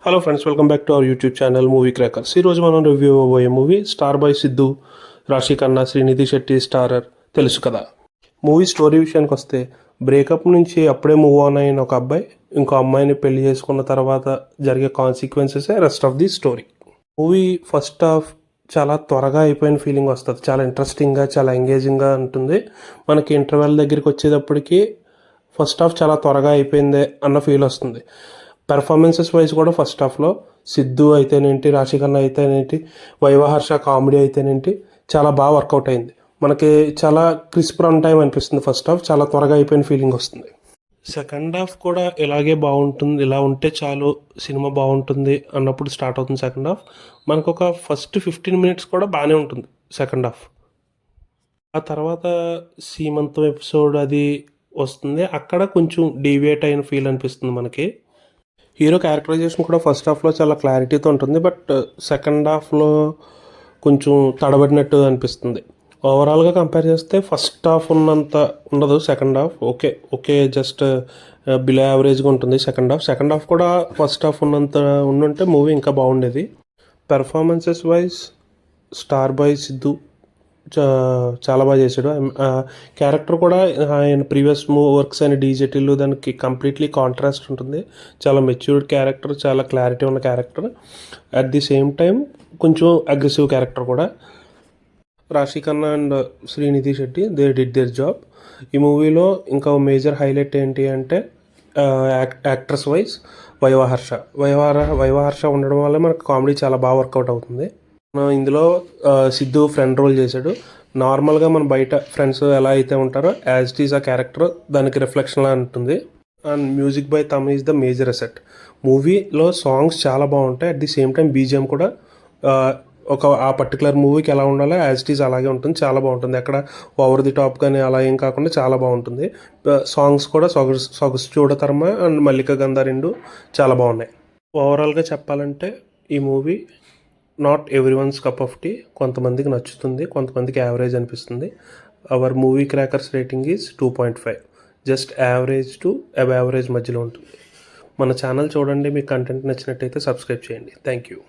Hello friends, welcome back to our YouTube channel movie crackers. ఈరోజు మనం review అవ్వబోయే movie star boy Siddhu, Raashi Khanna, Srinidhi Shetty starrer తెలుసు కదా. మూవీ స్టోరీ విషయానికి వస్తే, బ్రేకప్ నుంచి అప్పుడే మూవ్ ఆన్ అయిన ఒక అబ్బాయి ఇంకో అమ్మాయిని పెళ్లి చేసుకున్న తర్వాత జరిగే కాన్సిక్వెన్సెసే rest of the story. Movie first half చాలా త్వరగా అయిపోయిన ఫీలింగ్ వస్తుంది. చాలా ఇంట్రెస్టింగ్గా, చాలా ఎంగేజింగ్గా ఉంటుంది. మనకి ఇంటర్వెల్ దగ్గరికి వచ్చేటప్పటికి ఫస్ట్ హాఫ్ చాలా త్వరగా అయిపోయిందే అన్న ఫీల్ వస్తుంది. పెర్ఫార్మెన్సెస్ వైజ్ కూడా ఫస్ట్ హాఫ్లో సిద్ధు అయితేనేంటి, రాశి ఖన్నా అయితేనేంటి, వైవహర్ష కామెడీ అయితేనేంటి చాలా బాగా వర్కౌట్ అయింది. మనకి చాలా క్రిస్ప్ రన్ టైం అనిపిస్తుంది. ఫస్ట్ హాఫ్ చాలా త్వరగా అయిపోయిన ఫీలింగ్ వస్తుంది. సెకండ్ హాఫ్ కూడా ఇలాగే బాగుంటుంది, ఇలా ఉంటే చాలు సినిమా బాగుంటుంది అన్నప్పుడు స్టార్ట్ అవుతుంది సెకండ్ హాఫ్. మనకు ఒక ఫస్ట్ 15 minutes కూడా బాగానే ఉంటుంది సెకండ్ హాఫ్. ఆ తర్వాత సీమంతం ఎపిసోడ్ అది వస్తుంది, అక్కడ కొంచెం డీవియేట్ అయిన ఫీల్ అనిపిస్తుంది మనకి. హీరో క్యారెక్టరైజేషన్ కూడా ఫస్ట్ హాఫ్లో చాలా క్లారిటీతో ఉంటుంది, బట్ సెకండ్ హాఫ్లో కొంచెం తడబడినట్టు అనిపిస్తుంది. ఓవరాల్గా కంపేర్ చేస్తే ఫస్ట్ హాఫ్ ఉన్నంత ఉండదు second half. Okay just below యావరేజ్గా ఉంటుంది సెకండ్ హాఫ్. సెకండ్ హాఫ్ కూడా ఫస్ట్ హాఫ్ ఉన్నంత ఉండుంటే మూవీ ఇంకా బాగుండేది. Performances wise star boy Siddhu చాలా బాగా చేశాడు. క్యారెక్టర్ కూడా ఆయన ప్రీవియస్ వర్క్స్ అయిన డీజెటిల్ దానికి కంప్లీట్లీ కాంట్రాస్ట్ ఉంటుంది. చాలా మెచ్యూర్డ్ క్యారెక్టర్, చాలా క్లారిటీ ఉన్న character. At the same time కొంచెం అగ్రెసివ్ క్యారెక్టర్ కూడా. రాశి Khanna and Srinidhi Shetty they did their job. ఈ మూవీలో ఇంకా మేజర్ హైలైట్ ఏంటి అంటే యాక్ట్రెస్ వైజ్ వైవహర్ష ఉండడం వల్ల మనకు కామెడీ చాలా బాగా వర్కౌట్ అవుతుంది. ఇందులో సిద్ధు ఫ్రెండ్ రోల్ చేశాడు. నార్మల్గా మన బయట ఫ్రెండ్స్ ఎలా అయితే ఉంటారో యాజ్ ఇట్ ఈస్ ఆ క్యారెక్టర్ దానికి రిఫ్లెక్షన్లా ఉంటుంది. And music by Thaman is the major asset. మూవీలో సాంగ్స్ చాలా బాగుంటాయి. At the same time BGM కూడా ఆ పర్టికులర్ మూవీకి ఎలా ఉండాలో యాజ్ ఇట్ ఈస్ అలాగే ఉంటుంది. చాలా బాగుంటుంది. అక్కడ ఓవర్ ది టాప్ కానీ అలా ఏం కాకుండా చాలా బాగుంటుంది. సాంగ్స్ కూడా సొగసు చూడతరమ అండ్ మల్లిక గంధ రెండు చాలా బాగున్నాయి. ఓవరాల్గా చెప్పాలంటే ఈ movie not everyone's cup of tea. కొంతమందికి నచ్చుతుంది, కొంతమందికి యావరేజ్ అనిపిస్తుంది. Our movie crackers rating is 2.5. Just average to above average మధ్యలో ఉంటుంది. మన ఛానల్ చూడండి, మీకు కంటెంట్ నచ్చినట్టయితే సబ్స్క్రైబ్ చేయండి. Thank you.